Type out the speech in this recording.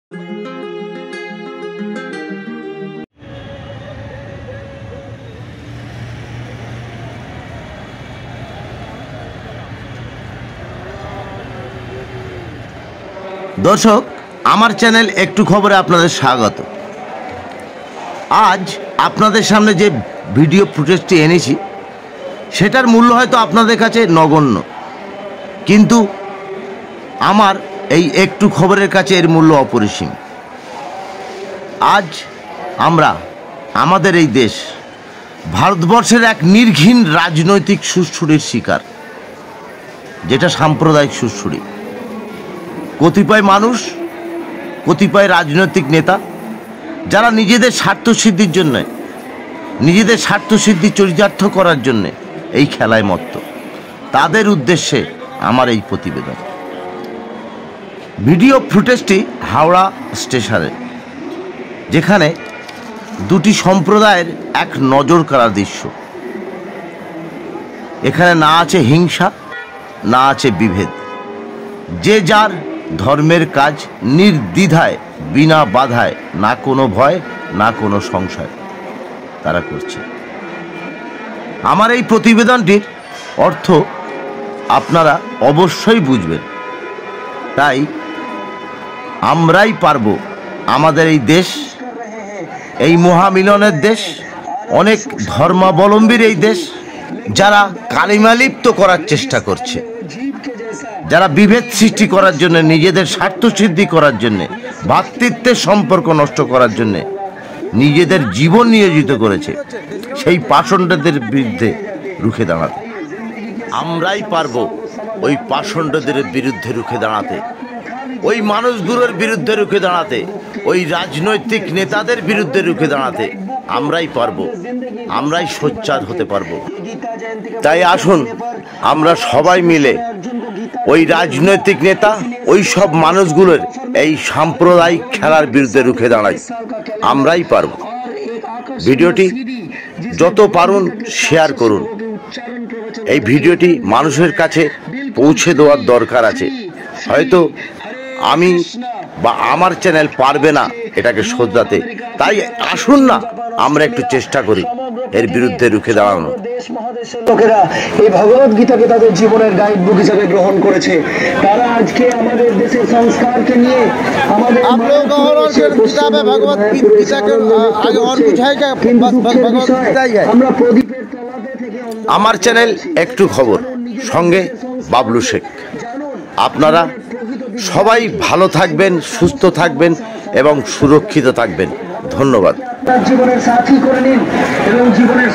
দর্শক, আমার চ্যানেল একটু খবরে আপনাদের স্বাগত। আজ আপনাদের সামনে যে ভিডিও ফুটেজটি এনেছি সেটার মূল্য হয়তো আপনাদের কাছে নগণ্য, কিন্তু আমার এই একটু খবরের কাছে এর মূল্য অপরিসীম। আজ আমরা আমাদের এই দেশ ভারতবর্ষের এক নির্ঘৃণ রাজনৈতিক সুড়সুড়ির শিকার, যেটা সাম্প্রদায়িক সুড়সুড়ি। কতিপয় মানুষ, কতিপয় রাজনৈতিক নেতা যারা নিজেদের স্বার্থসিদ্ধির জন্যে, নিজেদের স্বার্থসিদ্ধি চরিতার্থ করার জন্যে এই খেলায় মত্ত, তাদের উদ্দেশ্যে আমার এই প্রতিবেদন। ভিডিও ফুটেজটি হাওড়া স্টেশনে, যেখানে দুটি সম্প্রদায়ের এক নজর কাড়া দৃশ্য। এখানে না আছে হিংসা, না আছে বিভেদ। যে যার ধর্মের কাজ নির্দ্বিধায়, বিনা বাধায়, না কোনো ভয়, না কোনো সংশয় তারা করছে। আমার এই প্রতিবেদনটির অর্থ আপনারা অবশ্যই বুঝবেন। তাই আমরাই পারব, আমাদের এই দেশ, এই মহামিলনের দেশ, অনেক ধর্মাবলম্বীর এই দেশ, যারা কালিমালিপ্ত করার চেষ্টা করছে, যারা বিভেদ সৃষ্টি করার জন্য, নিজেদের স্বার্থ সিদ্ধি করার জন্য, ভ্রাতৃত্বের সম্পর্ক নষ্ট করার জন্য নিজেদের জীবন নিয়োজিত করেছে, সেই পাষণ্ডদের বিরুদ্ধে রুখে দাঁড়াতে। আমরাই পারবো ওই পাষণ্ডদের বিরুদ্ধে রুখে দাঁড়াতে, ওই মানুষগুলোর বিরুদ্ধে রুখে দাঁড়াতে, ওই রাজনৈতিক নেতাদের বিরুদ্ধে রুখে দাঁড়াতে। আমরাই পারবো, আমরাই সোচ্চার হতে পারবো। তাই আসুন আমরা সবাই মিলে ওই রাজনৈতিক নেতা, ওই সব মানুষগুলোর এই সাম্প্রদায়িক খেলার বিরুদ্ধে রুখে দাঁড়াই। আমরাই পারব। ভিডিওটি যত পারুন শেয়ার করুন। এই ভিডিওটি মানুষের কাছে পৌঁছে দেওয়ার দরকার আছে। হয়তো আমি বা আমার চ্যানেল পারবে না এটাকে শোধরাতে, তাই আসুন না আমরা একটু চেষ্টা করি এর বিরুদ্ধে রুখে দাঁড়ানো। লোকেরা এই ভগবত গীতাকে তাদের জীবনের গাইড বুক হিসেবে গ্রহণ করেছে। তারা আজকে আমাদের দেশের সংস্কারকে নিয়ে আমাদের আমার চ্যানেল একটু খবর, সঙ্গে বাবলু শেখ। আপনারা সবাই ভালো থাকবেন, সুস্থ থাকবেন এবং সুরক্ষিত থাকবেন। ধন্যবাদ। জীবনের সাথী করে নিন এবং জীবনের